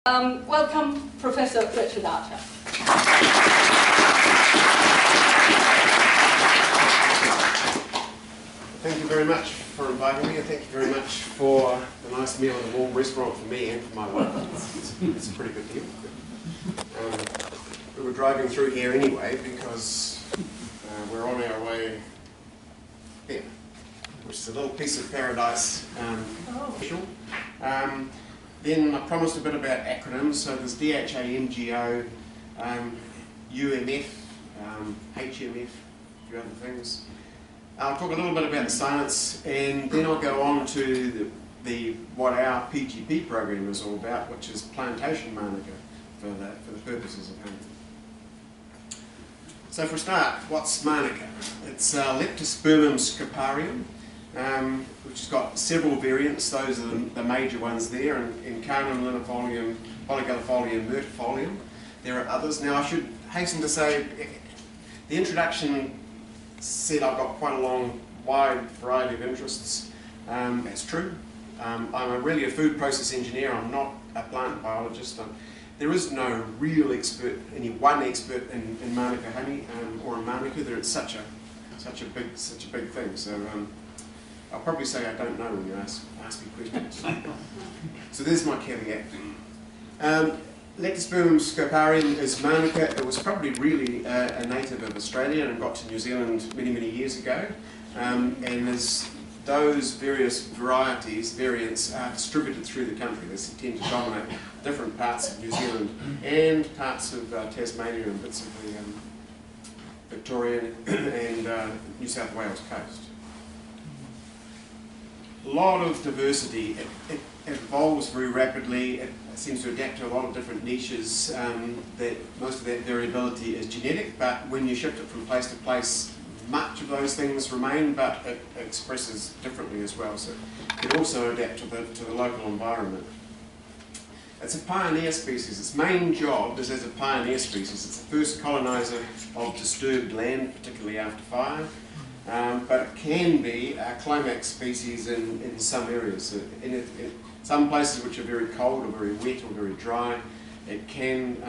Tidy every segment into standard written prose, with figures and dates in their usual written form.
Welcome, Professor Richard Archer. Thank you very much for inviting me, and thank you very much for the nice meal in a warm restaurant for me and for my wife. It's a pretty good deal. We were driving through here anyway because we're on our way there, which is a little piece of paradise. Then I promised a bit about acronyms, so there's DHA-MGO, UMF, HMF, a few other things. I'll talk a little bit about the science, and then I'll go on to what our PGP program is all about, which is plantation Manuka for the purposes of hunting. So for a start, what's Manuka? It's Leptospermum scoparium, which has got several variants. Those are the major ones there, in Carnum, Linifolium, Polygallifolium, Myrtifolium. There are others. Now I should hasten to say, the introduction said I've got quite a long, wide variety of interests. That's true. I'm really a food process engineer. I'm not a plant biologist. There is no real expert, one expert in Manuka honey or in Manuka. It's such a big thing. So I'll probably say I don't know when you ask me questions. So there's my caveat. Leptospermum scoparium is Manuka. It was probably really a native of Australia and got to New Zealand many, many years ago. And as those various variants are distributed through the country. They tend to dominate different parts of New Zealand and parts of Tasmania and bits of the Victorian and New South Wales coast. A lot of diversity. It evolves very rapidly. It seems to adapt to a lot of different niches. Most of that variability is genetic, but when you shift it from place to place, much of those things remain, but it expresses differently as well. So it can also adapt to the local environment. It's a pioneer species. Its main job is as a pioneer species. It's the first colonizer of disturbed land, particularly after fire. But it can be a climax species in some areas. So in some places which are very cold or very wet or very dry, it can,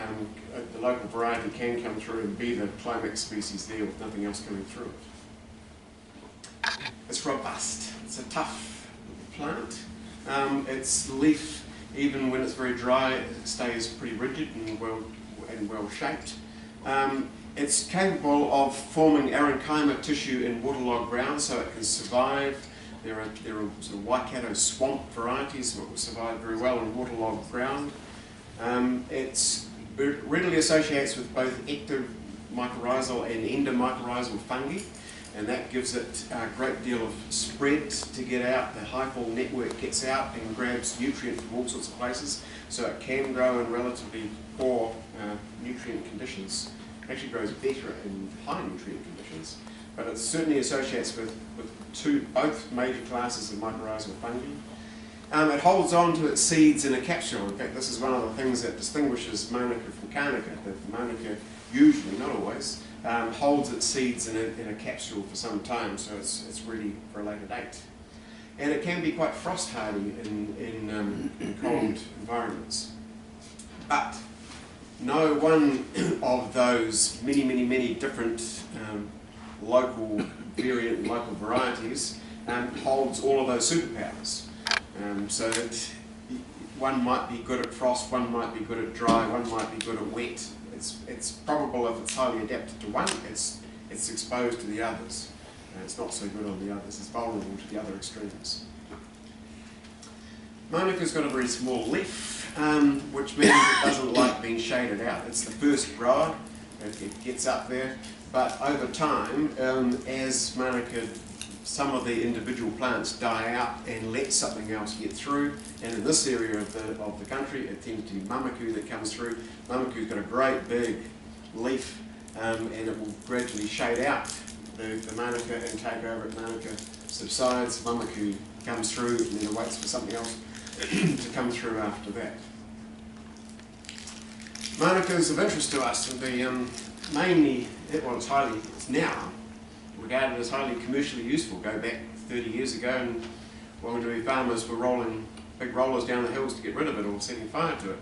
the local variety can come through and be the climax species there with nothing else coming through it. It's robust. It's a tough plant. Its leaf, even when it's very dry, stays pretty rigid and well shaped. It's capable of forming parenchyma tissue in waterlogged ground, so it can survive. There are sort of Waikato swamp varieties that will survive very well in waterlogged ground. It readily associates with both ectomycorrhizal and endomycorrhizal fungi, and that gives it a great deal of spread to get out. The hyphal network gets out and grabs nutrient from all sorts of places, so it can grow in relatively poor nutrient conditions. It actually grows better in high nutrient conditions, but it certainly associates with both major classes of mycorrhizal fungi. It holds on to its seeds in a capsule. In fact, this is one of the things that distinguishes Manuka from Carnica, that Manuka usually, not always, holds its seeds in a capsule for some time, so it's ready for a later date. And it can be quite frost hardy in cold environments. But no one of those many different local varieties holds all of those superpowers. So that one might be good at frost, one might be good at dry, one might be good at wet. It's probable if it's highly adapted to one, it's exposed to the others. It's not so good on the others, it's vulnerable to the other extremes. Manuka's got a very small leaf, which means it doesn't like being shaded out. It's the first grower, it gets up there, but over time, as Manuka, some of the individual plants die out and let something else get through, and in this area of the country it tends to be mamaku that comes through. Mamaku's got a great big leaf, and it will gradually shade out the Manuka and take over it. Manuka subsides, mamaku comes through, and then it waits for something else to come through after that. Manuka is of interest to us. Mainly, it's now regarded as highly commercially useful. Go back 30 years ago and Whanganui farmers were rolling big rollers down the hills to get rid of it or setting fire to it.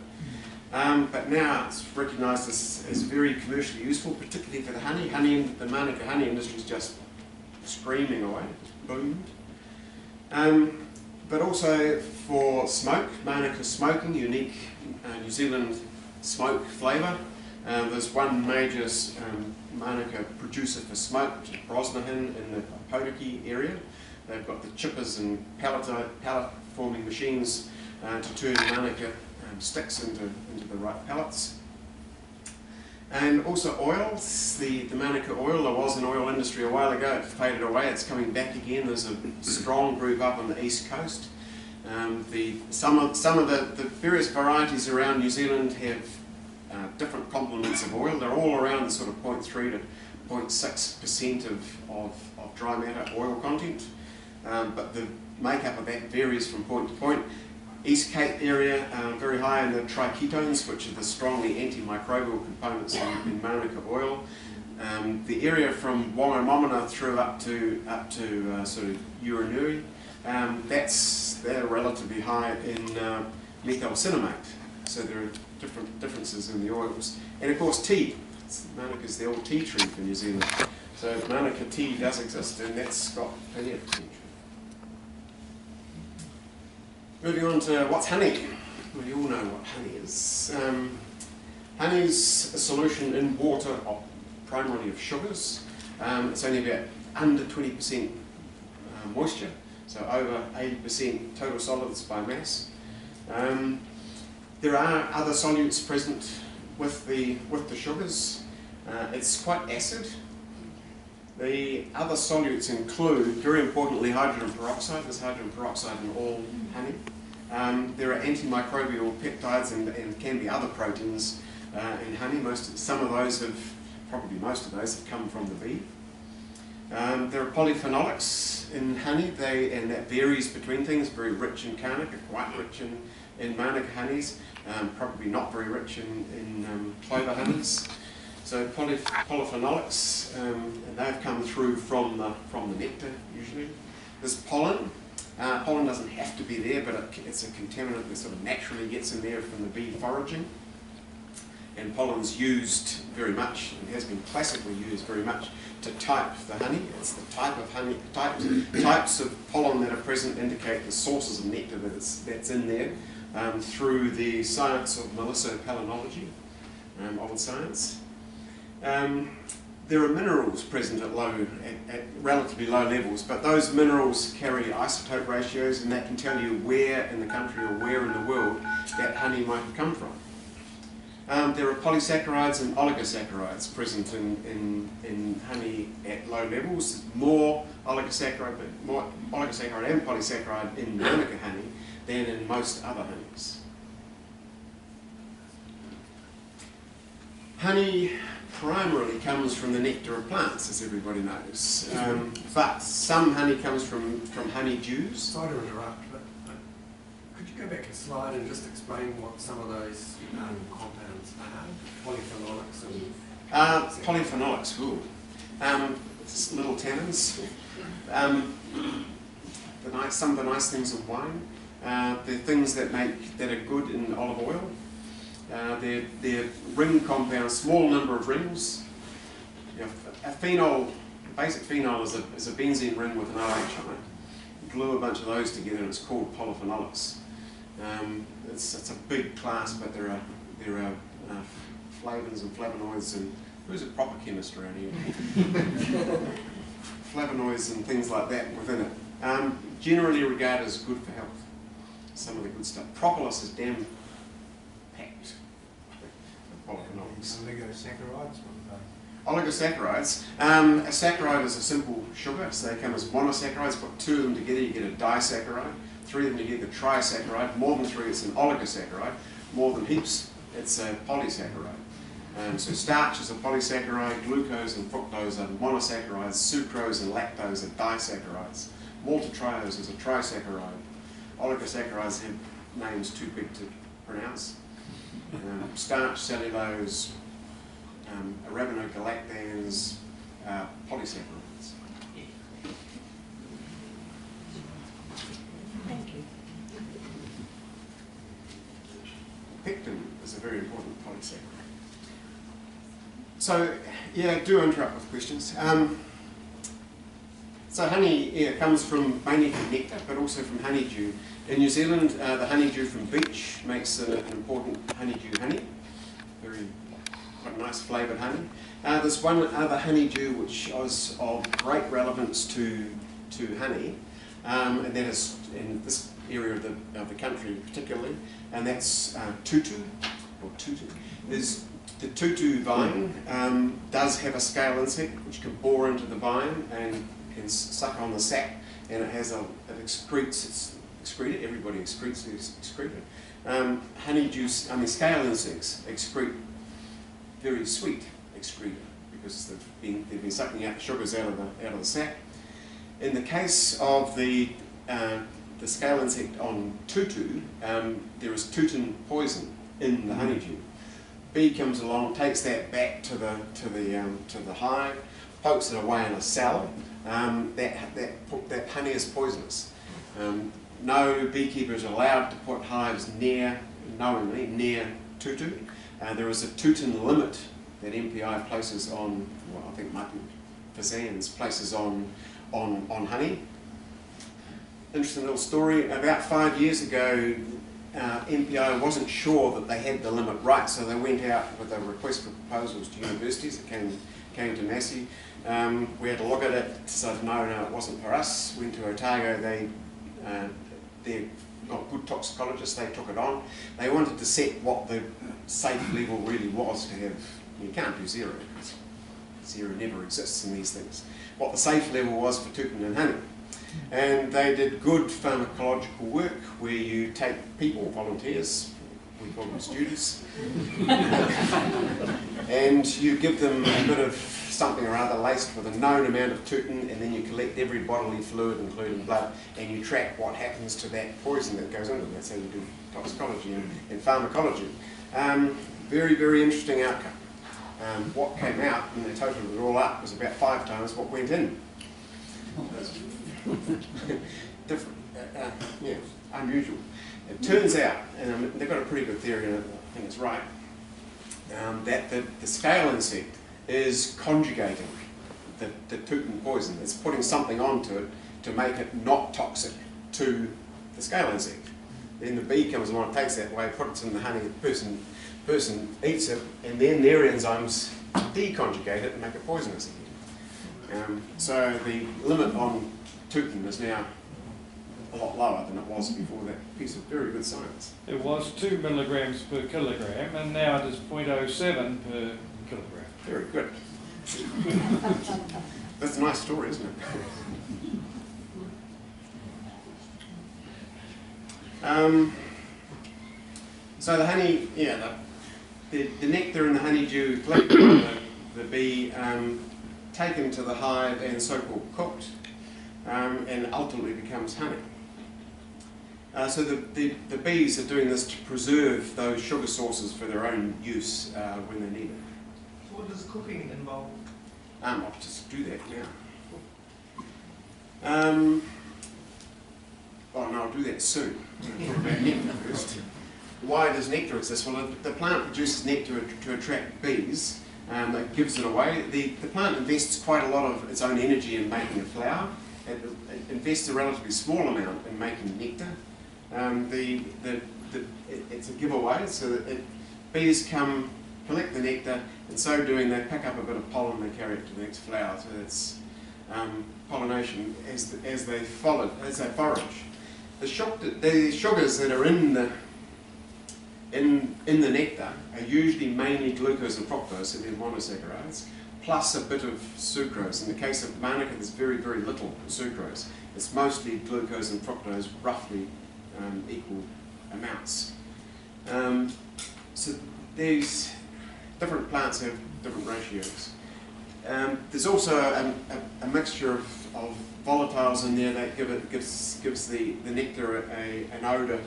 but now it's recognised as very commercially useful, particularly for the honey. The Manuka honey industry is just screaming away, it's boomed. But also for smoke, Manuka smoking, unique New Zealand smoke flavour. There's one major Manuka producer for smoke, which is Brosnahan in the Potoki area. They've got the chippers and pallet forming machines to turn Manuka sticks into the right pellets. And also oils, the Manuka oil. There was an oil industry a while ago, it faded away, it's coming back again. There's a strong group up on the east coast. Some of the various varieties around New Zealand have different complements of oil. They're all around the sort of 0.3 to 0.6% of dry matter oil content, but the makeup of that varies from point to point. East Cape area, very high in the triketones, which are the strongly antimicrobial components in Manuka oil. The area from Whanganui through up to sort of Whanganui, they're relatively high in methylcinnamate. So there are differences in the oils. And of course tea. Manuka is the old tea tree for New Zealand. So Manuka tea does exist, and that's got plenty of potential. Moving on to what's honey. Well, you all know what honey is. Honey's a solution in water primarily of sugars. It's only about under 20% moisture, so over 80% total solids by mass. There are other solutes present with the sugars. It's quite acid. The other solutes include, very importantly, hydrogen peroxide. There's hydrogen peroxide in all honey. There are antimicrobial peptides and can be other proteins in honey. Some of those probably most of those have come from the bee. There are polyphenolics in honey, and that varies between things. Very rich in carnica, quite rich in Manuka honeys, probably not very rich in clover honeys. So polyphenolics, and they've come through from the nectar usually. There's pollen. Pollen doesn't have to be there, but it's a contaminant that sort of naturally gets in there from the bee foraging. And pollen's used very much, and has been classically used very much, to type the honey. It's the type of honey, types of pollen that are present indicate the sources of nectar that's in there through the science of melissopalanology, old science. There are minerals present at relatively low levels, but those minerals carry isotope ratios, and that can tell you where in the country or where in the world that honey might have come from. There are polysaccharides and oligosaccharides present in honey at low levels. More oligosaccharide and polysaccharide in Manuka honey than in most other honeys. Honey primarily comes from the nectar of plants, as everybody knows, but some honey comes from honeydews. Sorry to interrupt, but could you go back a slide and just explain what some of those compounds are? Polyphenolics and... Polyphenolics, cool. Little tannins. Some of the nice things of wine. They're things that are good in olive oil. They're ring compounds, small number of rings. A basic phenol is a benzene ring with an OH on it. Glue a bunch of those together and it's called polyphenolics. It's a big class, but there are flavins and flavonoids, and who's a proper chemist around here? Flavonoids and things like that within it. Generally regarded as good for health. Some of the good stuff. Propolis is damn packed with polyphenolics. Oligosaccharides? Oligosaccharides. A saccharide is a simple sugar, so they come as monosaccharides. Put two of them together, you get a disaccharide. Three of them together, trisaccharide. More than three, it's an oligosaccharide. More than heaps, it's a polysaccharide. So starch is a polysaccharide, glucose and fructose are monosaccharides, sucrose and lactose are disaccharides. Maltotriose is a trisaccharide. Oligosaccharides have names too big to pronounce. Starch, cellulose, arabinogalactans, polysaccharides. Thank you. Pectin is a very important So, yeah, do interrupt with questions. So honey comes mainly from nectar, but also from honeydew. In New Zealand, the honeydew from beech makes an important honeydew honey. Quite nice flavoured honey. There's one other honeydew which is of great relevance to honey, and that is in this area of the country particularly, and that's tutu, or tutu. The tutu vine does have a scale insect which can bore into the vine and can suck on the sap, and it has it excretes, it's excreted, everybody excretes, it's excreted. Scale insects excrete very sweet excreta because they've been sucking out the sugars out of the sap. In the case of the scale insect on tutu, there is tutin poison in the honeydew. Bee comes along, takes that back to the hive, pokes it away in a cell. That honey is poisonous. No beekeeper is allowed to put hives knowingly near tutu. There is a tutin limit that MPI places on, well, I think Martin Fazan's places on honey. Interesting little story. About 5 years ago, MPI wasn't sure that they had the limit right, so they went out with a request for proposals to universities. It came to Massey. We had to look at it, decided no, it wasn't for us. Went to Otago, they're not good toxicologists, they took it on. They wanted to set what the safe level really was to have. You can't do zero, because zero never exists in these things. What the safe level was for tutin and honey. And they did good pharmacological work where you take people, volunteers, we call them students, and you give them a bit of something or other laced with a known amount of tutin, and then you collect every bodily fluid, including blood, and you track what happens to that poison that goes into it. That's how you do toxicology and pharmacology. Very, very interesting outcome. What came out, and they totaled it all up, was about 5 times what went in. Different, yeah, unusual. It turns out, and they've got a pretty good theory, and I think it's right, that the scale insect is conjugating the tutin poison. It's putting something onto it to make it not toxic to the scale insect. Then the bee comes along, takes that away, puts it in the honey, the person eats it, and then their enzymes deconjugate it and make it poisonous again. So the limit on tutin is now a lot lower than it was before that piece of very good science. It was 2 milligrams per kilogram, and now it is 0.07 per kilogram. Very good. That's a nice story, isn't it? So the honey, yeah, the nectar and the honeydew collected by the bee, taken to the hive and so-called cooked, and ultimately becomes honey. So the bees are doing this to preserve those sugar sources for their own use when they need it. So what does cooking involve? I'll just do that now. Well, no, I'll do that soon. I'll talk about nectar first. Why does nectar exist? Well, the plant produces nectar to attract bees. It gives it away. The plant invests quite a lot of its own energy in making a flower. It invests a relatively small amount in making nectar. It's a giveaway, so that bees come, collect the nectar, and so doing they pick up a bit of pollen and they carry it to the next flower. So it's pollination as they forage. The sugars that are in the nectar are usually mainly glucose and fructose, so they're monosaccharides, plus a bit of sucrose. In the case of Manuka, there's very, very little sucrose. It's mostly glucose and fructose, roughly equal amounts. So these different plants have different ratios. There's also a mixture of volatiles in there that gives the nectar an odour,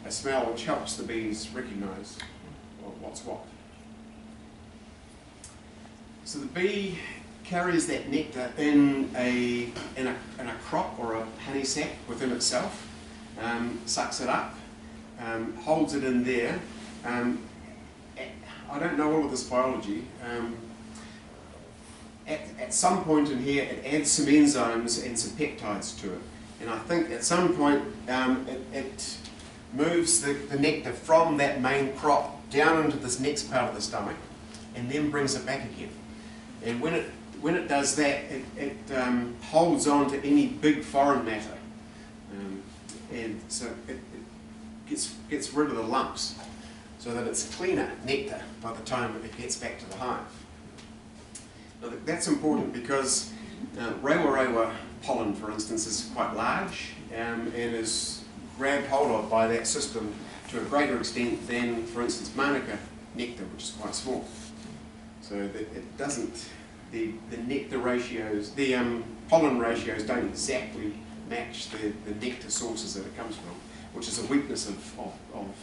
a smell, which helps the bees recognise what's what. So the bee carries that nectar in a crop or a honey sac within itself, sucks it up, holds it in there. I don't know all of this biology. at some point in here it adds some enzymes and some peptides to it. And I think at some point it moves the nectar from that main crop down into this next part of the stomach and then brings it back again. And when it does that, it holds on to any big foreign matter. And so it gets rid of the lumps so that it's cleaner nectar by the time it gets back to the hive. Now that's important because rewa pollen, for instance, is quite large and is grabbed hold of by that system to a greater extent than, for instance, Manuka nectar, which is quite small. So that it doesn't, the nectar ratios, the pollen ratios don't exactly match the nectar sources that it comes from, which is a weakness of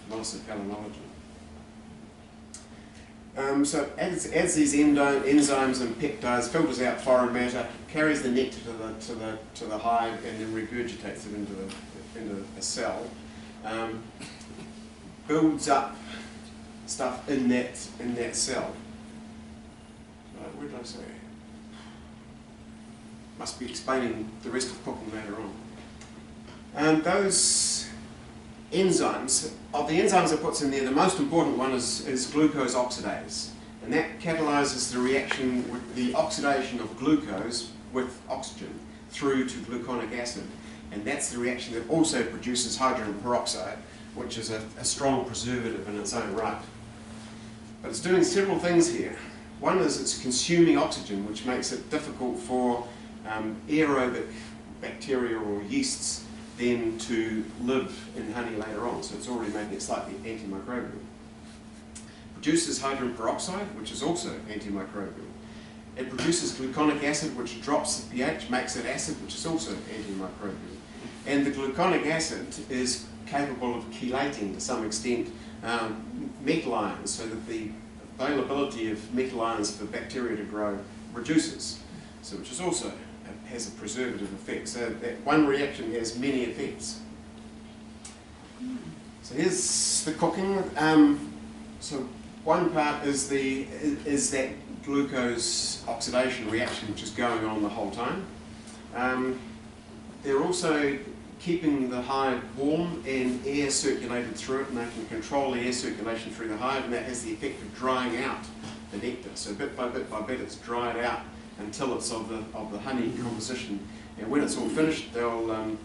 monocyte palynology. So as these enzymes and peptides filters out foreign matter, carries the nectar to the hive, and then regurgitates it into a cell, builds up stuff in that cell. Where did I say? Must be explaining the rest of cooking later on. Those enzymes, of the enzymes it puts in there, the most important one is glucose oxidase, and that catalyzes the reaction with the oxidation of glucose with oxygen through to gluconic acid, and that's the reaction that also produces hydrogen peroxide, which is a strong preservative in its own right. But it's doing several things here. One is it's consuming oxygen, which makes it difficult for aerobic bacteria or yeasts then to live in honey later on, so it's already making it slightly antimicrobial. Produces hydrogen peroxide, which is also antimicrobial. It produces gluconic acid, which drops the pH, makes it acid, which is also antimicrobial. And the gluconic acid is capable of chelating to some extent metal ions, so that the availability of metal ions for bacteria to grow reduces, so which is also has a preservative effect. So that one reaction has many effects. So here's the cooking. So one part is that glucose oxidation reaction, which is going on the whole time. They're also keeping the hive warm and air circulated through it, and they can control the air circulation through the hive, and that has the effect of drying out the nectar. So bit by bit it's dried out until it's of the honey composition. And when it's all finished, they'll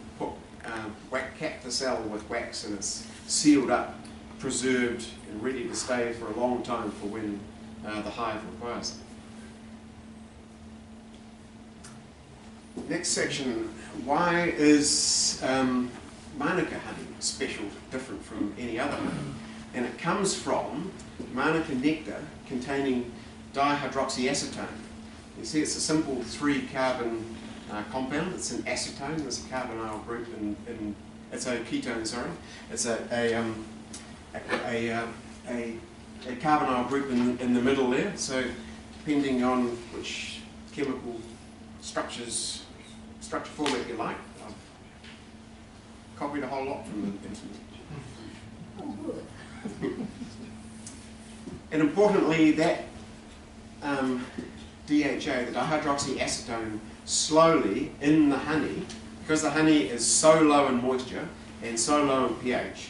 cap the cell with wax, and it's sealed up, preserved, and ready to stay for a long time for when the hive requires it. Next section, why is Manuka honey special, different from any other honey? And it comes from Manuka nectar containing dihydroxyacetone. You see it's a simple 3-carbon compound. It's an acetone. There's a carbonyl group in it's a ketone, sorry. It's a carbonyl group in the middle there. So depending on which chemical structure format you like, I've copied a whole lot from the internet. Oh, good. And importantly, that DHA, the dihydroxyacetone, slowly in the honey, because the honey is so low in moisture and so low in pH,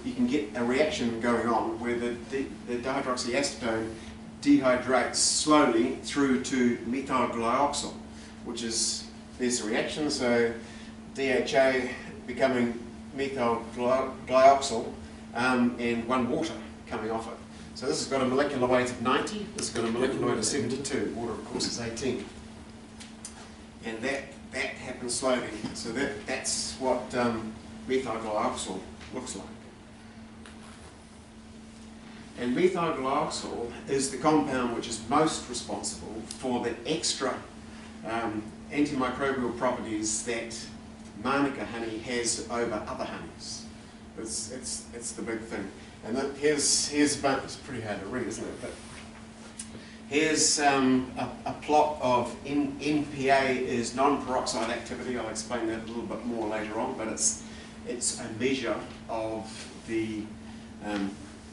you can get a reaction going on where the dihydroxyacetone dehydrates slowly through to methyl glyoxal, which is, there's a reaction, so DHA becoming methyl glyoxal and 1 water coming off it. So this has got a molecular weight of 90, this has got a molecular weight of 72, water of course is 18. And that happens slowly, so that's what methyl glyoxal looks like. And methyl glyoxal is the compound which is most responsible for the extra antimicrobial properties that Manuka honey has over other honeys. It's the big thing. And then here's it's pretty hard to read, isn't it? But here's a plot of NPA is non-peroxide activity. I'll explain that a little bit more later on, but it's a measure of the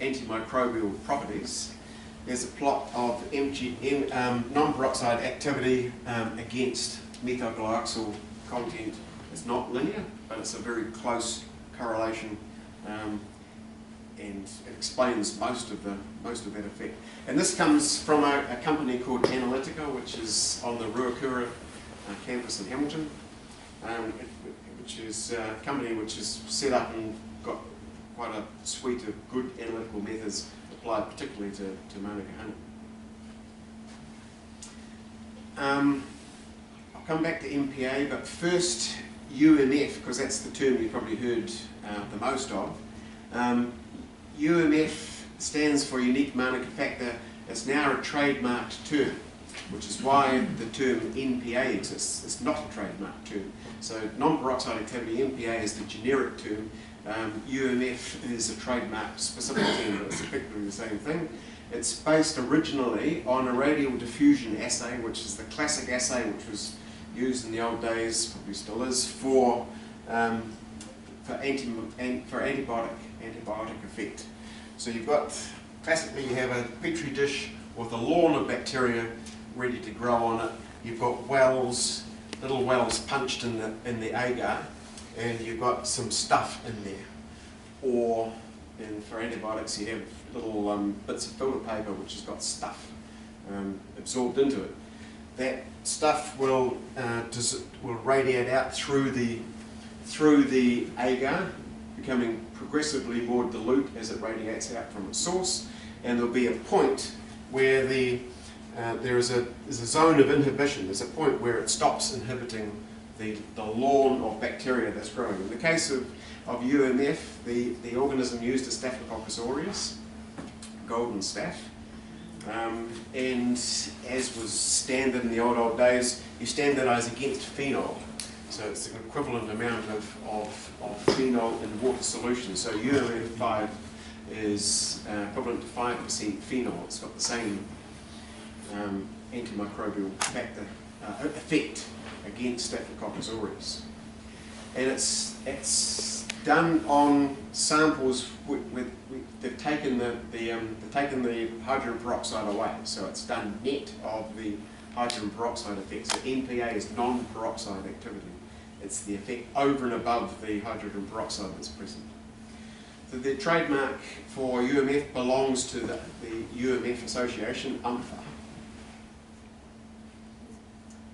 antimicrobial properties. there's a plot of non-peroxide activity against methyl-glyoxyl content. It's not linear, but it's a very close correlation, and it explains most of that effect. And this comes from a company called Analytica, which is on the Ruakura campus in Hamilton, which is a company which is set up and got quite a suite of good analytical methods applied particularly to Manuka honey. I'll come back to MPA, but first UMF, because that's the term you've probably heard the most of. UMF stands for unique Manuka factor. It's now a trademarked term, which is why the term NPA exists. It's not a trademarked term. So non-peroxide activity, NPA is the generic term. UMF is a trademark specific term, but it's effectively the same thing. It's based originally on a radial diffusion assay, which is the classic assay which was used in the old days, probably still is, for antibiotic effect. So you've got, classically you have a petri dish with a lawn of bacteria ready to grow on it. You've got wells, little wells punched in the agar, and you've got some stuff in there. Or for antibiotics you have little bits of filter paper which has got stuff absorbed into it. That stuff will radiate out through the agar, becoming progressively more dilute as it radiates out from its source, and there'll be a point where there is a zone of inhibition. There's a point where it stops inhibiting the lawn of bacteria that's growing. In the case of UMF, the organism used is Staphylococcus aureus, golden staph, and as was standard in the old days, you standardise against phenol. So it's an equivalent amount of phenol in water solution. So UMF5 is equivalent to 5% phenol. It's got the same antimicrobial factor effect against Staphylococcus aureus. And it's done on samples they've taken the hydrogen peroxide away. So it's done net of the hydrogen peroxide effect. So NPA is non-peroxide activity. It's the effect over and above the hydrogen peroxide that's present. So the trademark for UMF belongs to the UMF association, UMFA.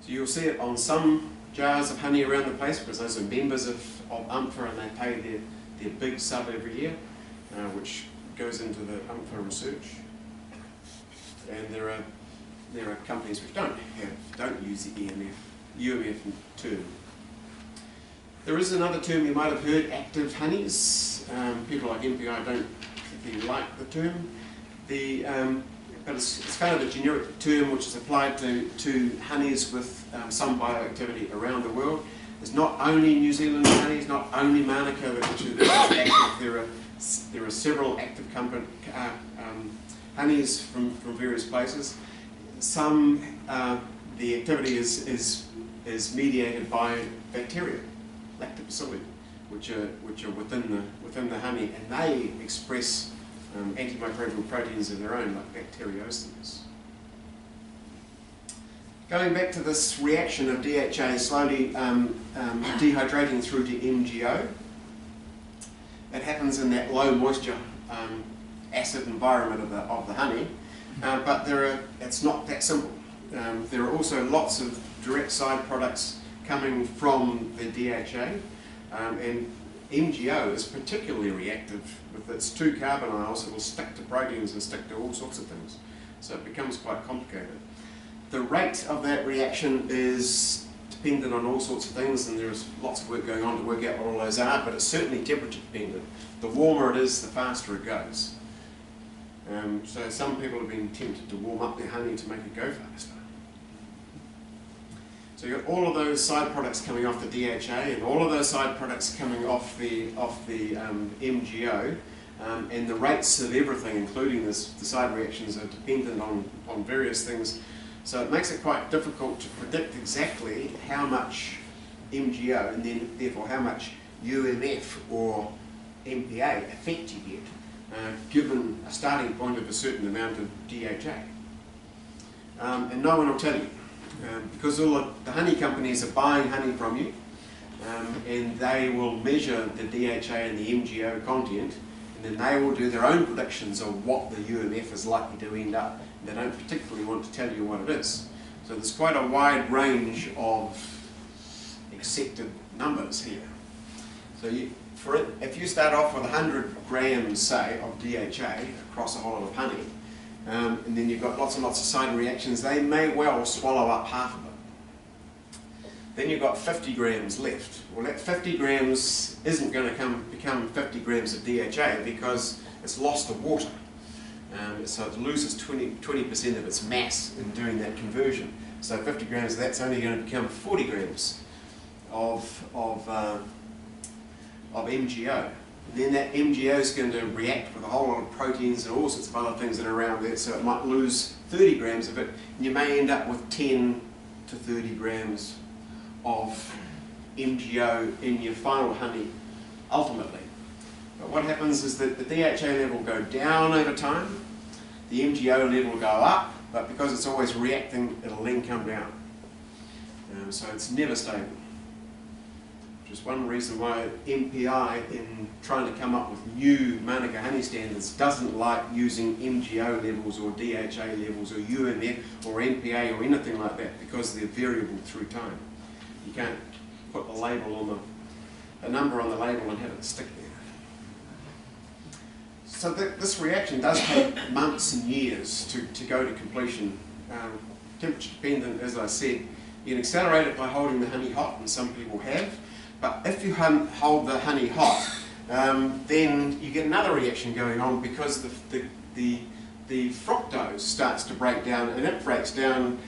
So you'll see it on some jars of honey around the place because those are members of UMFA, and they pay their big sub every year, which goes into the UMFA research. And there are companies which don't use the UMF term. There is another term you might have heard, active honeys. People like MPI don't particularly like the term. But it's kind of a generic term which is applied to honeys with some bioactivity around the world. There's not only New Zealand honeys, not only Manuka, which is active. There are several active honeys from various places. Some the activity is mediated by bacteria, lactobacilli, which are within the honey, and they express antimicrobial proteins of their own, like bacteriocins. Going back to this reaction of DHA slowly dehydrating through to MgO, it happens in that low moisture acid environment of the honey, but it's not that simple. There are also lots of direct side products coming from the DHA, and MgO is particularly reactive with its 2 carbonyls. It will stick to proteins and stick to all sorts of things, so it becomes quite complicated. The rate of that reaction is dependent on all sorts of things, and there's lots of work going on to work out what all those are, but it's certainly temperature dependent. The warmer it is, the faster it goes. So some people have been tempted to warm up their honey to make it go faster. So you've got all of those side products coming off the DHA, and all of those side products coming off the MgO, and the rates of everything, including the side reactions, are dependent on various things. So it makes it quite difficult to predict exactly how much MgO, and then therefore how much UMF or MPA effect you get given a starting point of a certain amount of DHA. And no one will tell you, because all of the honey companies are buying honey from you, and they will measure the DHA and the MGO content, and then they will do their own predictions of what the UMF is likely to end up. They don't particularly want to tell you what it is. So there's quite a wide range of accepted numbers here. So if you start off with 100 grams, say, of DHA across a whole lot of honey, and then you've got lots and lots of side reactions, they may well swallow up half of it. Then you've got 50 grams left. Well, that 50 grams isn't going to become 50 grams of DHA because it's lost the water. So it loses 20% of its mass in doing that conversion. So 50 grams of that's only going to become 40 grams of MGO. And then that MGO is going to react with a whole lot of proteins and all sorts of other things that are around there, so it might lose 30 grams of it, and you may end up with 10 to 30 grams of MGO in your final honey ultimately. But what happens is that the DHA level will go down over time, the MGO level will go up, but because it's always reacting, it'll then come down. So it's never stable. Which is one reason why MPI, in trying to come up with new Manuka honey standards, doesn't like using MGO levels or DHA levels or UMF or NPA or anything like that, because they're variable through time. You can't put the label on a number on the label and have it stick there. So this reaction does take months and years to go to completion. Temperature dependent, as I said. You can accelerate it by holding the honey hot, and some people have. But if you hold the honey hot, then you get another reaction going on, because the fructose starts to break down, and it breaks down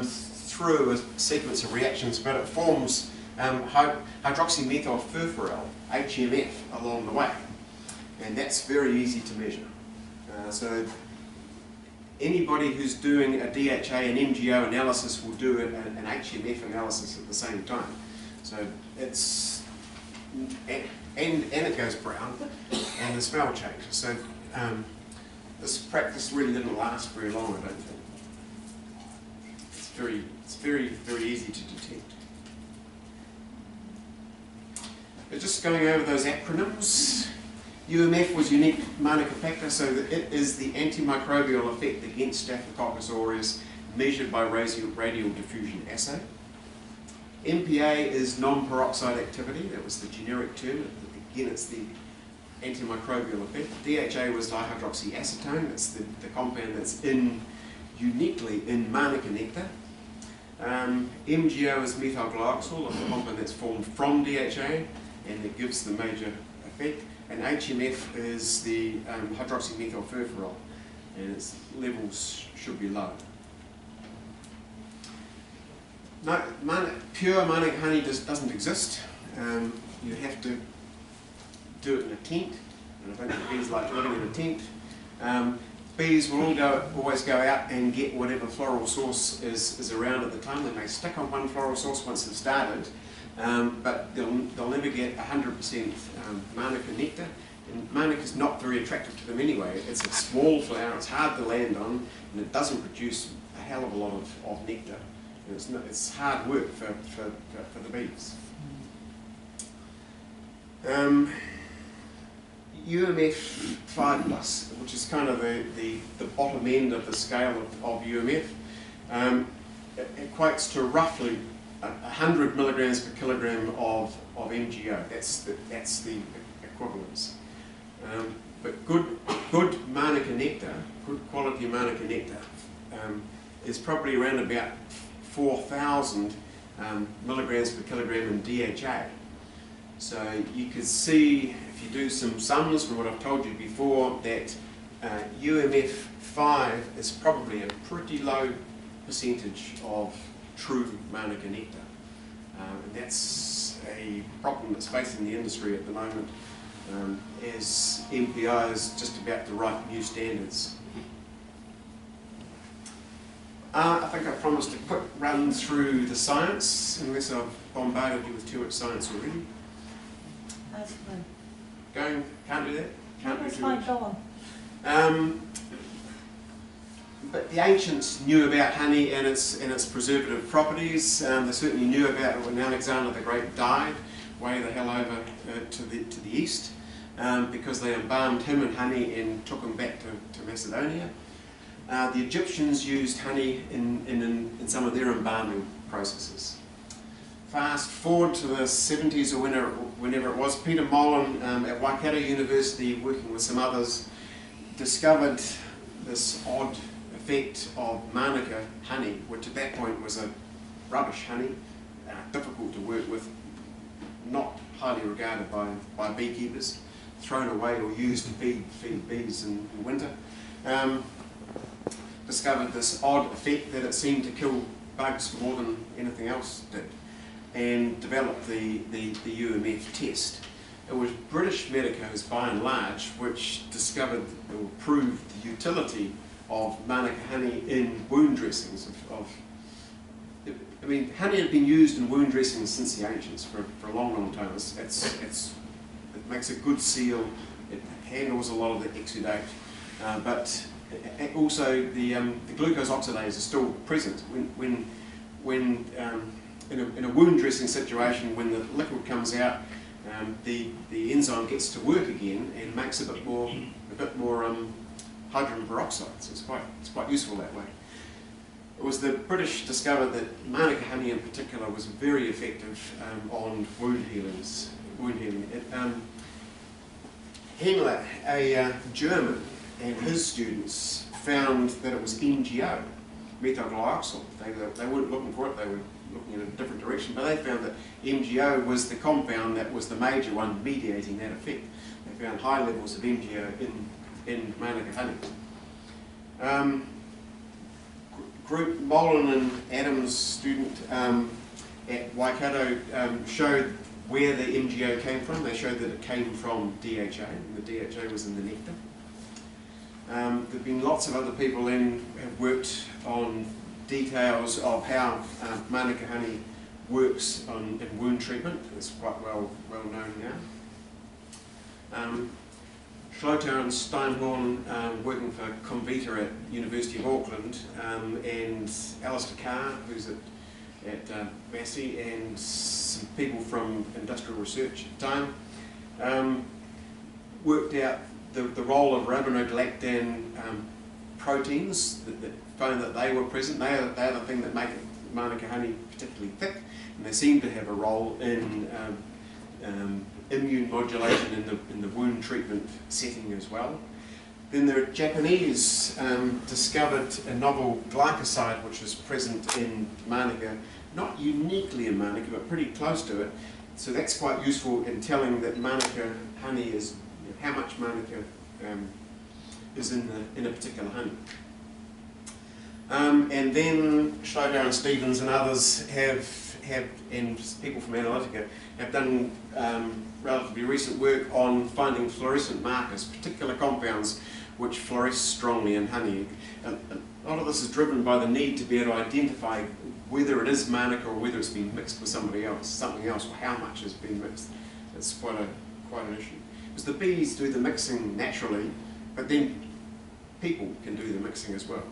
through a sequence of reactions, but it forms hydroxymethylfurfuryl, HMF, along the way. And that's very easy to measure. So anybody who's doing a DHA and MGO analysis will do an HMF analysis at the same time. So it's, and it goes brown, and the smell changes. So this practice really didn't last very long, I don't think. It's very, very easy to detect. But just going over those acronyms. UMF was unique Manuka factor, so that it is the antimicrobial effect against Staphylococcus aureus measured by radial diffusion assay. MPA is non-peroxide activity, that was the generic term. Again, it's the antimicrobial effect. DHA was dihydroxyacetone, that's the compound that's uniquely in Manuka nectar. MGO is methylglyoxal, the compound that's formed from DHA, and it gives the major effect. And HMF is the hydroxymethylfurfuryl, and its levels should be low. No, pure Manuka honey doesn't exist. You have to do it in a tent, and I don't think bees like living in a tent. Bees will always go out and get whatever floral source is around at the time. They may stick on one floral source once they've started, but they'll never get 100% Manuka nectar. And Manuka is not very attractive to them anyway. It's a small flower, it's hard to land on, and it doesn't produce a hell of a lot of nectar. And it's hard work for the bees. UMF 5+, which is kind of the bottom end of the scale of UMF, it equates to roughly 100 milligrams per kilogram of MGO. That's the equivalence. But good Manuka nectar, good quality Manuka nectar, is probably around about 4,000 milligrams per kilogram in DHA. So you can see, if you do some sums from what I've told you before, that UMF 5 is probably a pretty low percentage of true Manuka nectar. And that's a problem that's facing the industry at the moment, as MPI is just about to write new standards. I think I promised a quick run through the science, unless I've bombarded you with too much science already. That's fine. Can't do that? Can't do That's too fine, much. go on. But the ancients knew about honey and its preservative properties. They certainly knew about it when Alexander the Great died, way the hell over to the east, because they embalmed him in honey and took him back to Macedonia. The Egyptians used honey in some of their embalming processes. Fast forward to the 70s or whenever it was, Peter Mollin at Waikato University, working with some others, discovered this odd effect of Manuka honey, which at that point was a rubbish honey, difficult to work with, not highly regarded by beekeepers, thrown away or used to feed bees in winter. Discovered this odd effect that it seemed to kill bugs more than anything else did, and developed the UMF test. It was British medicos by and large which discovered or proved the utility of Manuka honey in wound dressings. I mean, honey had been used in wound dressings since the ancients for a long, long time. It makes a good seal, it handles a lot of the exudate, but also the glucose oxidase is still present when in a wound dressing situation, when the liquid comes out, the enzyme gets to work again and makes a bit more hydrogen peroxide. So it's quite useful that way. It was the British discovered that Manuka honey in particular was very effective on wound healing. Hengler, a German, and his students found that it was MGO, methyl glyoxal. They weren't looking for it, they were looking in a different direction, but they found that MGO was the compound that was the major one mediating that effect. They found high levels of MGO in Manuka honey. Group Mollin and Adams' student at Waikato showed where the MGO came from. They showed that it came from DHA, and the DHA was in the nectar. There have been lots of other people in have worked on details of how Manuka honey works in wound treatment. It's quite well known now. Schloter and Steinhorn working for Comvita at University of Auckland, and Alistair Carr, who's at Massey, and some people from industrial research at the time, worked out the role of raminodolactan proteins that found that they were present. They are the thing that make Manuka honey particularly thick, and they seem to have a role in immune modulation in the wound treatment setting as well. Then the Japanese discovered a novel glycoside which was present in Manuka, not uniquely in Manuka, but pretty close to it. So that's quite useful in telling that Manuka honey is, how much Manuka is in a particular honey. And then Schloter and Stevens and others and people from Analytica have done relatively recent work on finding fluorescent markers, particular compounds which fluoresce strongly in honey. A lot of this is driven by the need to be able to identify whether it is Manuka or whether it's been mixed with something else, or how much has been mixed. It's quite an issue. Because the bees do the mixing naturally, but then people can do the mixing as well.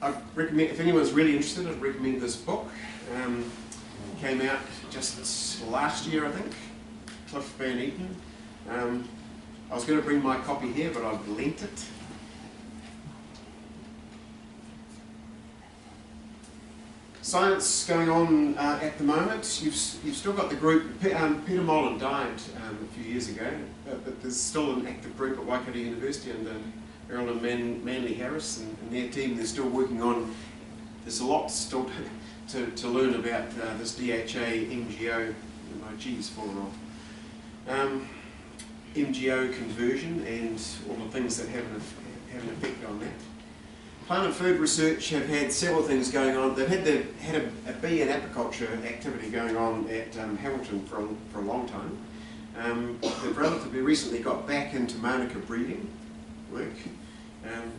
I recommend, if anyone's really interested, I'd recommend this book. Came out just last year, I think. Cliff Van Eaton. I was going to bring my copy here, but I've lent it. Science going on at the moment. You've still got the group. Peter Mollin died a few years ago, but there's still an active group at Waikato University under Earl and Manly Harris and their team. They're still working on. There's a lot still to learn about this DHA, MGO. My G's fallen off. MGO conversion and all the things that have an effect on that. Plant and food research have had several things going on. They've had a bee and apiculture activity going on at Hamilton for a long time. They've relatively recently got back into Manuka breeding work.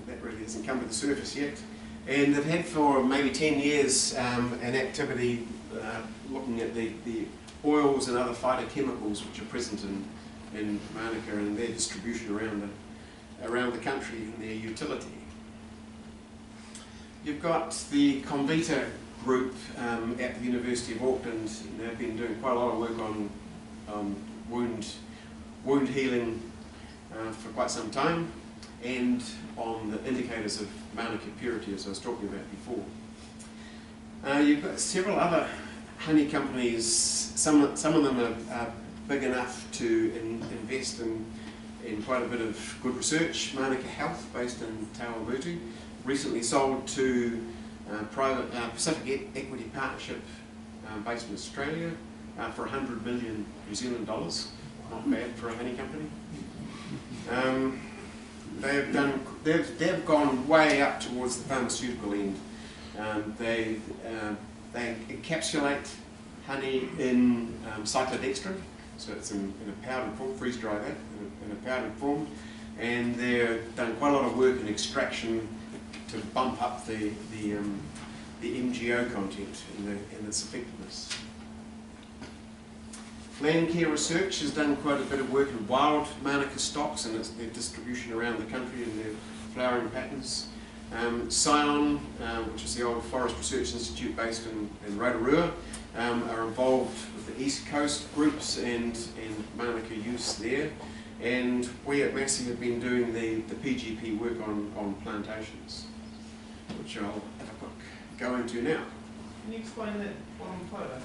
That really hasn't come to the surface yet. And they've had for maybe 10 years an activity looking at the oils and other phytochemicals which are present in Manuka and their distribution around the country and their utility. You've got the Convita group at the University of Auckland, and they've been doing quite a lot of work on wound healing for quite some time, and on the indicators of Manuka purity, as I was talking about before. You've got several other honey companies. Some of them are big enough to invest in quite a bit of good research. Manuka Health, based in Tawamutu, recently sold to private Pacific Equity Partnership based in Australia for 100 million New Zealand dollars. Not bad for a honey company. They've gone way up towards the pharmaceutical end. They encapsulate honey in cyclodextrin, so it's in a powdered form, freeze dry that in a powdered form, and they've done quite a lot of work in extraction to bump up the MGO content and its effectiveness. Landcare Research has done quite a bit of work in wild Manuka stocks and their distribution around the country and their flowering patterns. Scion, which is the old Forest Research Institute based in Rotorua, are involved with the East Coast groups and Manuka use there. And we at Massey have been doing the PGP work on plantations, which I'll have a quick go into now. Can you explain that one photo?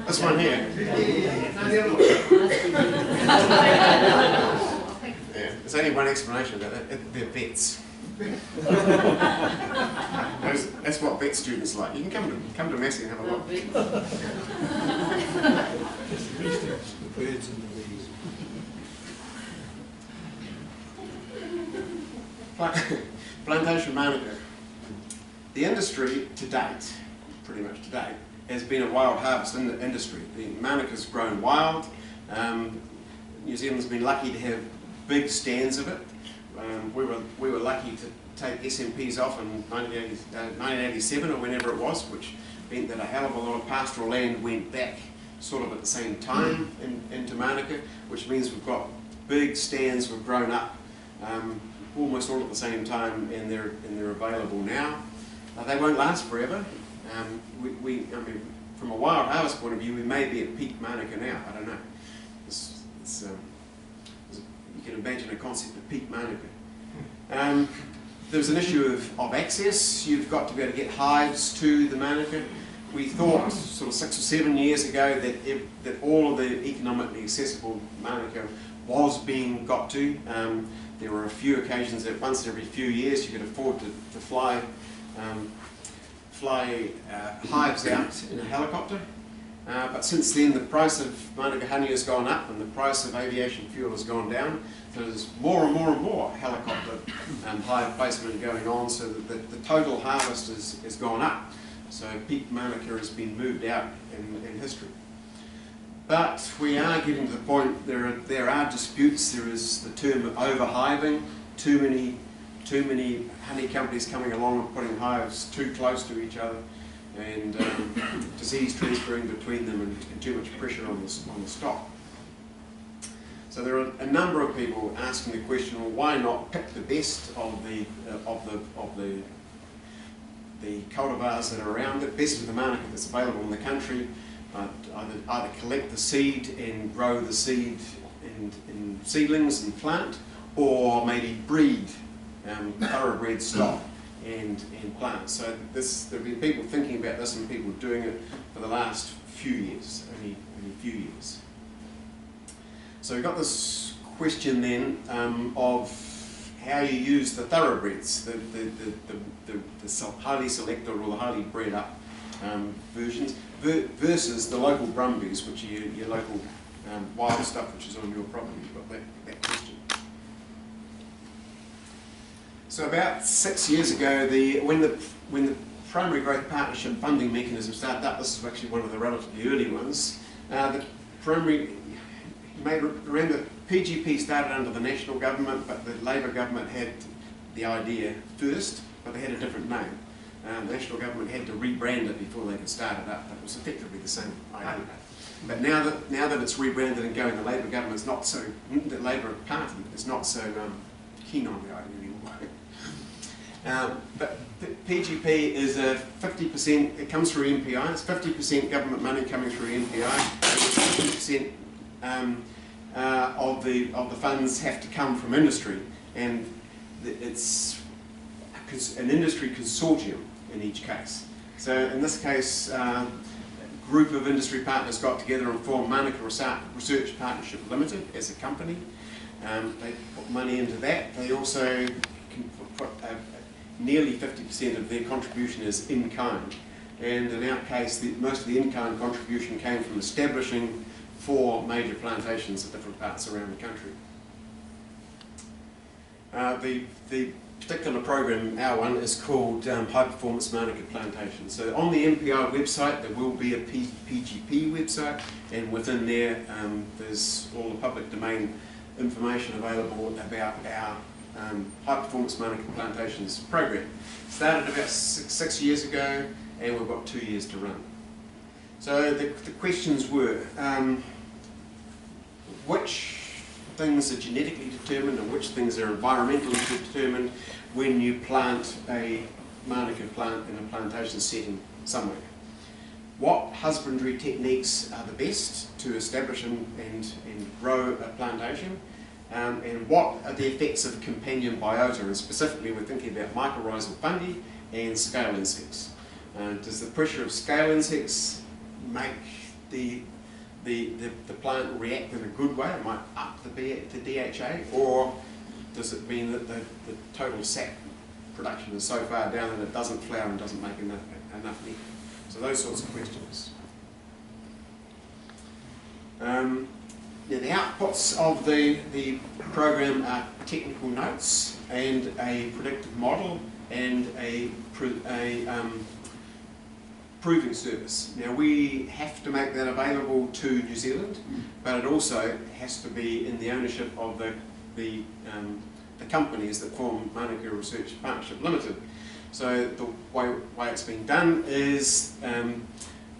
This one here. No, the other one. Yeah, there's only one explanation about that. They're vets. That's what vet students like. You can come to Massey and have a look. The birds and the bees. Plantation Manuka. The industry to date, pretty much to date, has been a wild harvest industry. The Manuka's grown wild. New Zealand's been lucky to have big stands of it. We were lucky to take SMPs off in 1987 or whenever it was, which meant that a hell of a lot of pastoral land went back sort of at the same time into Manuka, which means we've got big stands we've grown up almost all at the same time, and they're available now. They won't last forever. I mean, from a wild harvest point of view, we may be at peak Manuka now. I don't know. You can imagine a concept of peak Manuka. There's an issue of access. You've got to be able to get hives to the Manuka. We thought sort of 6 or 7 years ago that all of the economically accessible Manuka was being got to. There were a few occasions that once every few years you could afford to fly hives out in a helicopter. But since then the price of Manuka honey has gone up and the price of aviation fuel has gone down. So there's more and more and more helicopter hive placement going on, so that the total harvest has gone up. So peak Manuka has been moved out in history. But we are getting to the point, there are disputes. There is the term overhiving, too many honey companies coming along and putting hives too close to each other, and disease transferring between them, and too much pressure on the stock. So there are a number of people asking the question, well, why not pick the best of the cultivars that are around, the best of the Manuka that's available in the country, either collect the seed and grow the seed in seedlings and plant, or maybe breed thoroughbred stock and plant. So there have been people thinking about this and people doing it for the last few years, only a few years. So we've got this question then of how you use the thoroughbreds, the highly selected or the highly bred up versions, versus the local brumbies, which are your local wild stuff which is on your property. You've got that question. So about 6 years ago, when the Primary Growth Partnership funding mechanism started up, this is actually one of the relatively early ones, the primary, you may remember, PGP started under the national government, but the Labor government had the idea first, but they had a different name. The national government had to rebrand it before they could start it up, but it was effectively the same idea. But now that it's rebranded and going, the Labour government's not so, the Labour Party is not so keen on the idea anymore. But PGP is a 50%, it comes through MPI, it's 50% government money coming through MPI, 50% of the funds have to come from industry, and it's an industry consortium in each case. So in this case, a group of industry partners got together and formed Manuka Research Partnership Limited as a company. They put money into that. They also can put nearly 50% of their contribution is in kind. And in our case, most of the in-kind contribution came from establishing 4 major plantations at different parts around the country. The particular program, our one, is called High Performance Manuka Plantation. So on the MPI website there will be a PGP website, and within there there's all the public domain information available about our High Performance Manuka Plantations program. Started about six years ago, and we've got 2 years to run. So the questions were, which things are genetically determined and which things are environmentally determined when you plant a Manuka plant in a plantation setting somewhere? What husbandry techniques are the best to establish and grow a plantation? And what are the effects of companion biota? And specifically we're thinking about mycorrhizal fungi and scale insects. Does the pressure of scale insects make the plant react in a good way? It might up the DHA, or does it mean that the total sap production is so far down that it doesn't flower and doesn't make enough nectar? So those sorts of questions. Now the outputs of the program are technical notes and a predictive model and a proving service. Now we have to make that available to New Zealand, but it also has to be in the ownership of the companies that form Manuka Research Partnership Limited. So the way it's been done is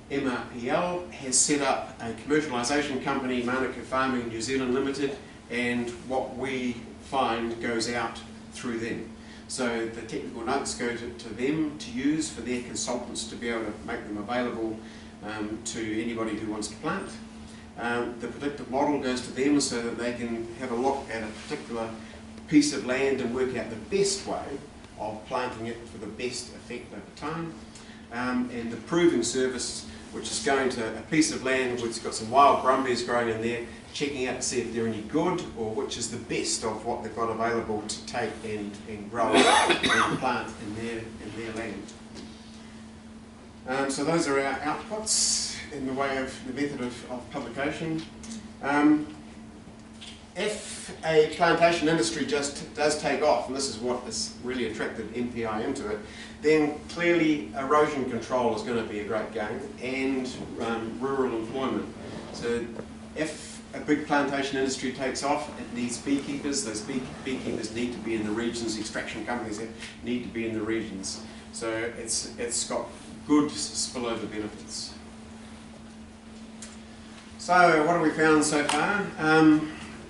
MRPL has set up a commercialisation company, Manuka Farming New Zealand Limited, and what we find goes out through them. So the technical notes go to them to use for their consultants to be able to make them available to anybody who wants to plant. The predictive model goes to them so that they can have a look at a particular piece of land and work out the best way of planting it for the best effect over time. And the proving service, which is going to a piece of land which has got some wild brumbies growing in there, checking out to see if they're any good or which is the best of what they've got available to take and grow and plant in their land. So those are our outputs in the way of the method of publication. If a plantation industry just does take off, and this is what has really attracted MPI into it, then clearly erosion control is going to be a great gain, and rural employment. So if a big plantation industry takes off, it needs beekeepers. Those beekeepers need to be in the regions, extraction companies need to be in the regions. So it's got good spillover benefits. So what have we found so far?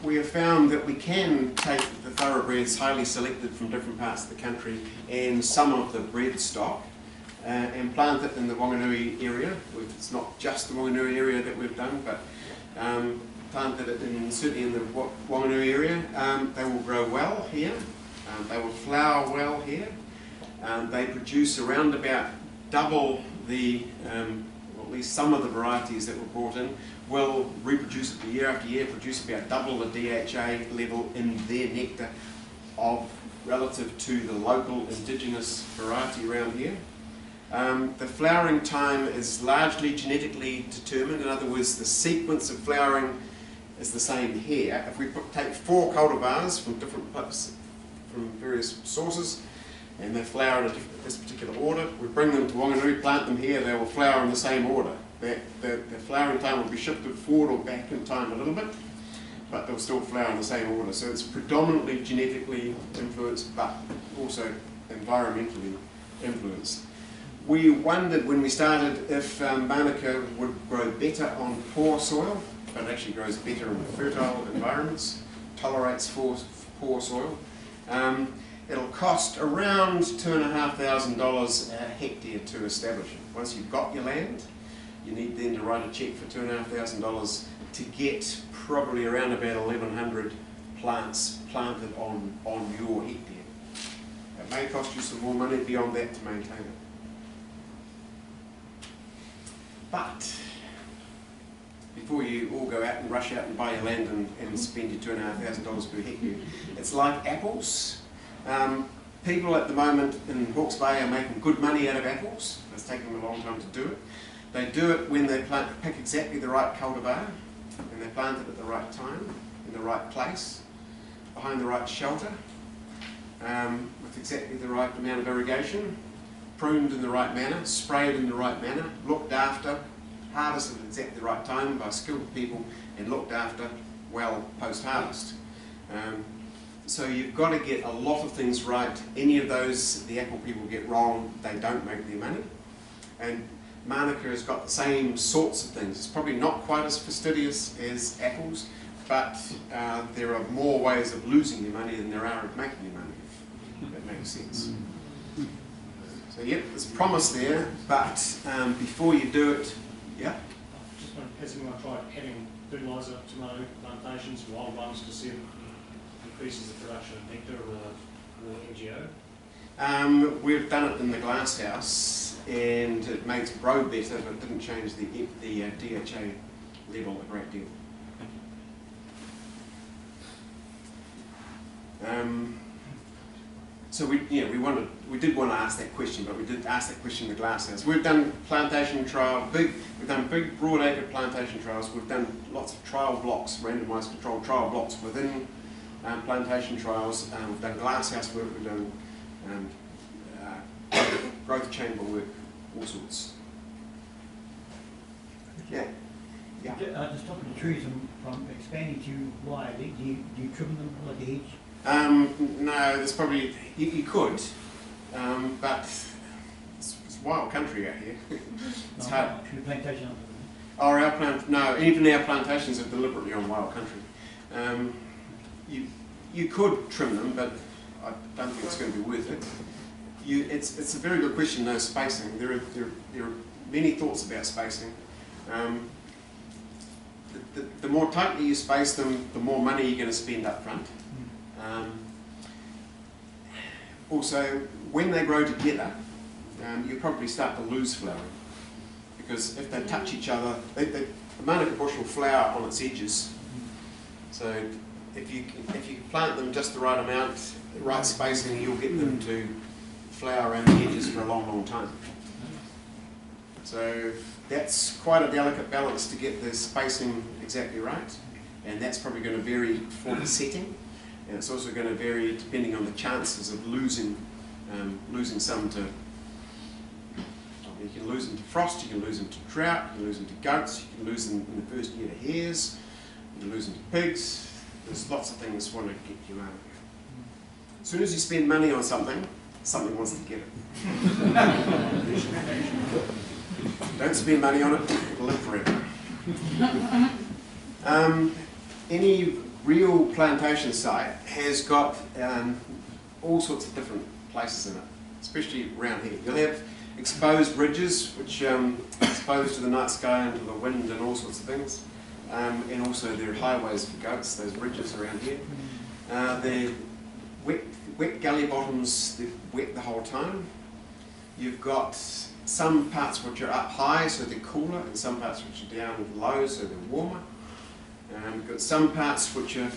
We have found that we can take the thoroughbreds highly selected from different parts of the country and some of the bred stock and plant it in the Whanganui area. It's not just the Whanganui area that we've done, but planted it certainly in the Whanganui area. They will grow well here. They will flower well here. They produce around about double the, or at least some of the varieties that were brought in will reproduce it year after year, produce about double the DHA level in their nectar relative to the local indigenous variety around here. The flowering time is largely genetically determined. In other words, the sequence of flowering is the same here. If we take 4 cultivars from different places, from various sources, and they flower in this particular order, we bring them to Whanganui, plant them here, they will flower in the same order. The flowering time will be shifted forward or back in time a little bit, but they'll still flower in the same order. So it's predominantly genetically influenced, but also environmentally influenced. We wondered when we started if Manuka would grow better on poor soil, but it actually grows better in fertile environments, tolerates poor soil. It'll cost around $2,500 a hectare to establish it. Once you've got your land, you need then to write a cheque for $2,500 to get probably around about 1,100 plants planted on your hectare. It may cost you some more money beyond that to maintain it. But before you all go out and rush out and buy your land and spend your $2,500 per hectare, it's like apples. People at the moment in Hawke's Bay are making good money out of apples. It's taken them a long time to do it. They do it when they pick exactly the right cultivar, and they plant it at the right time, in the right place, behind the right shelter, with exactly the right amount of irrigation, pruned in the right manner, sprayed in the right manner, looked after, harvested at exactly the right time by skilled people, and looked after well post-harvest. So you've got to get a lot of things right. Any of those the apple people get wrong, they don't make their money. And Manuka has got the same sorts of things. It's probably not quite as fastidious as apples, but there are more ways of losing your money than there are of making your money, if that makes sense. So yep, there's promise there, but before you do it, yeah? Just has anyone tried adding fertiliser to tomato plantations, wild ones, to see if it increases the production of nectar or NGO? We've done it in the glass house, and it makes grow better, but it didn't change the DHA level a great deal. So we did want to ask that question, but we did ask that question in the glass house. We've done plantation trial, we've done big broad-acre plantation trials. We've done lots of trial blocks, randomised controlled trial blocks within plantation trials. We've done glass house work. We've done growth chamber work, all sorts. Yeah. Yeah. To stop the trees from expanding too widely, do you trim them like a hedge? No, there's probably, you could, but it's wild country out here. It's hard. Should plantation Even our plantations are deliberately on wild country. You could trim them, but I don't think it's going to be worth it. It's a very good question, though, spacing. There are many thoughts about spacing. The more tightly you space them, the more money you're going to spend up front. Also, when they grow together, you probably start to lose flowering, because if they touch each other, the Manuka bush will flower on its edges. So if you plant them just the right amount, the right spacing, you'll get them to flower around the edges for a long, long time. So that's quite a delicate balance to get the spacing exactly right, and that's probably going to vary for the setting, and it's also going to vary depending on the chances of losing some to. You can lose them to frost, you can lose them to drought, you can lose them to goats, you can lose them in the first year to hares, you can lose them to pigs. There's lots of things that want to get you out of here. As soon as you spend money on something, something wants to get it. Don't spend money on it, it'll live forever. Any real plantation site has got all sorts of different places in it, especially around here. You'll have exposed ridges, which are exposed to the night sky and to the wind and all sorts of things. And also there are highways for goats, those ridges around here. They're wet gully bottoms, they're wet the whole time. You've got some parts which are up high, so they're cooler, and some parts which are down low, so they're warmer. You've got some parts which are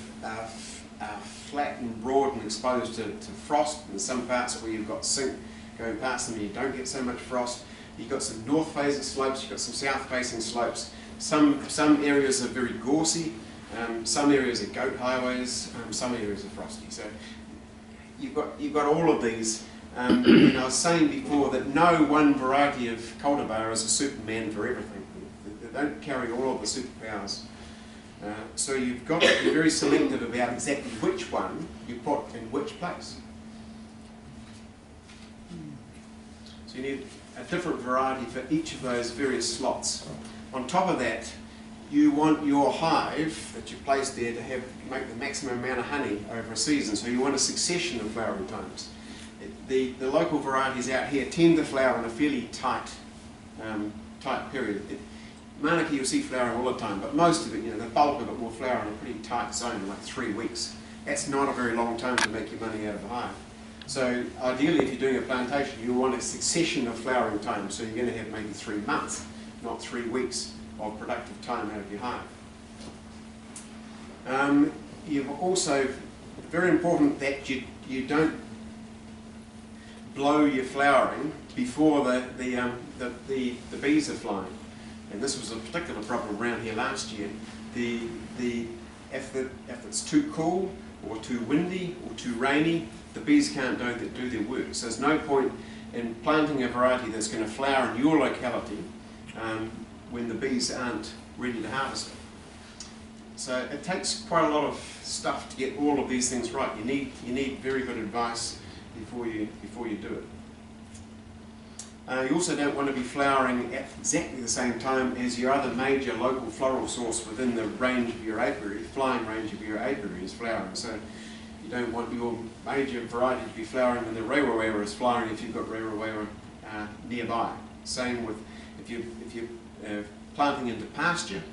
flat and broad and exposed to frost, and some parts where you've got sink going past them and you don't get so much frost. You've got some north-facing slopes, you've got some south-facing slopes. Some areas are very gorsy, some areas are goat highways, some areas are frosty. So you've got all of these. And I was saying before that no one variety of cultivar is a superman for everything. They don't carry all of the superpowers. So you've got to be very selective about exactly which one you put in which place. So you need a different variety for each of those various slots. On top of that, you want your hive that you place there to make the maximum amount of honey over a season. So you want a succession of flowering times. The local varieties out here tend to flower in a fairly tight period. Manuka you'll see flowering all the time, but most of it, the bulk of it will flower in a pretty tight zone, like 3 weeks. That's not a very long time to make your money out of the hive. So ideally, if you're doing a plantation, you want a succession of flowering time. So you're going to have maybe 3 months, not 3 weeks of productive time out of your hive. You've also, very important that you don't blow your flowering before the bees are flying. And this was a particular problem around here last year. If it's too cool or too windy or too rainy, the bees can't do their work. So there's no point in planting a variety that's going to flower in your locality when the bees aren't ready to harvest it. So it takes quite a lot of stuff to get all of these things right. You need very good advice before you do it. You also don't want to be flowering at exactly the same time as your other major local floral source within the range of your apiary, flying range of your apiary is flowering. So you don't want your major variety to be flowering when the rewa is flowering if you've got rewa nearby. Same with if you're planting into pasture,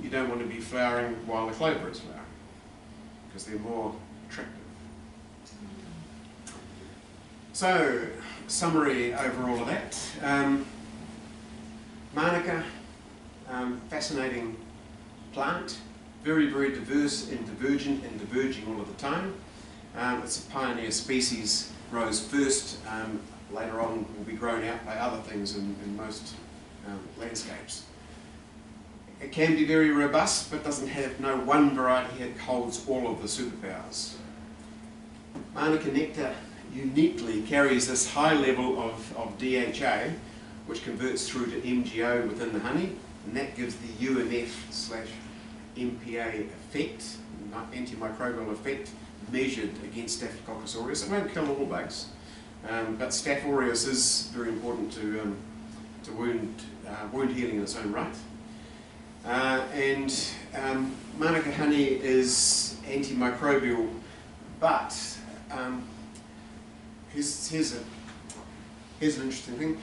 you don't want to be flowering while the clover is flowering because they're more attractive. So, summary over all of that. Manuka, fascinating plant, very, very diverse and divergent and diverging all of the time. It's a pioneer species, grows first, later on will be grown out by other things in most landscapes. It can be very robust, but doesn't have no one variety that holds all of the superpowers. Manuka nectar uniquely carries this high level of DHA, which converts through to MGO within the honey, and that gives the UMF/MPA effect, antimicrobial effect, measured against Staphylococcus aureus. It won't kill all bugs, but Staph aureus is very important to wound healing in its own right. Manuka honey is antimicrobial, but here's an interesting thing.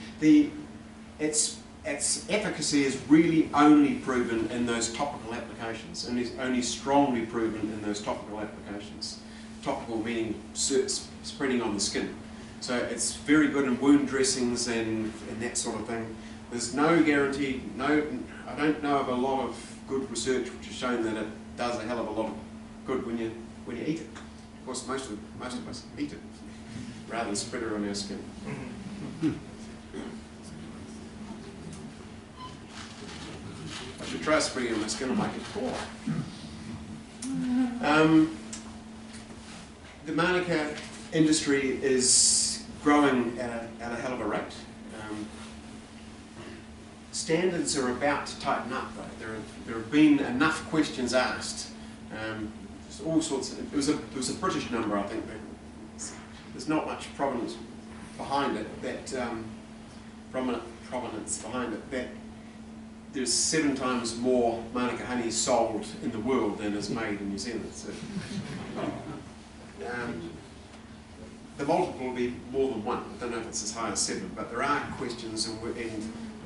Its efficacy is really only proven in those topical applications, and is only strongly proven in those topical applications. Topical meaning spreading on the skin. So it's very good in wound dressings and that sort of thing. There's no guarantee, I don't know of a lot of good research which has shown that it does a hell of a lot of good when you eat it. Of course, most of us eat it rather than spread it on our skin. I should try spreading it on my skin and make it poor. The Manuka industry is growing at a hell of a rate. Standards are about to tighten up, though. There have been enough questions asked. Just all sorts of, it was a British number, I think. There's not much provenance behind it. Provenance behind it. That there's 7 times more Manuka honey sold in the world than is made in New Zealand. So, the multiple will be more than 1. I don't know if it's as high as 7, but there are questions,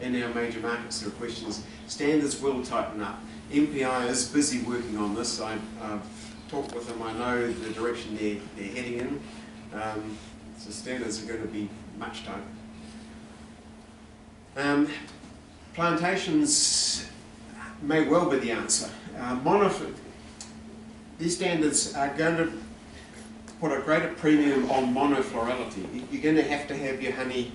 and in our major markets there are questions. Standards will tighten up. MPI is busy working on this. I've talked with them. I know the direction they're heading in. So standards are going to be much tighter. Plantations may well be the answer. These standards are going to put a greater premium on monoflorality. You're going to have your honey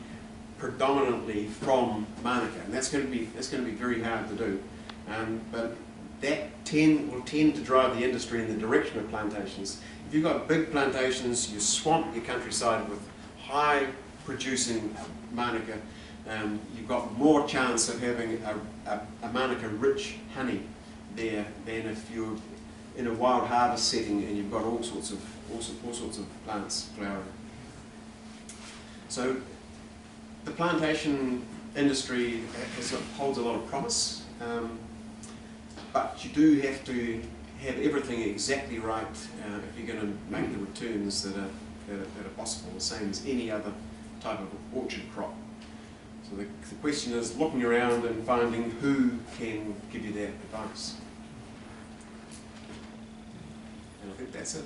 predominantly from Manuka, and that's going to be very hard to do. But that will tend to drive the industry in the direction of plantations. If you've got big plantations, you swamp your countryside with high producing Manuka, you've got more chance of having a Manuka rich honey there than if you're in a wild harvest setting and you've got all sorts of plants flowering. So The plantation industry holds a lot of promise, but you do have to have everything exactly right if you're going to make the returns that are possible, the same as any other type of orchard crop. So the question is looking around and finding who can give you that advice. And I think that's it.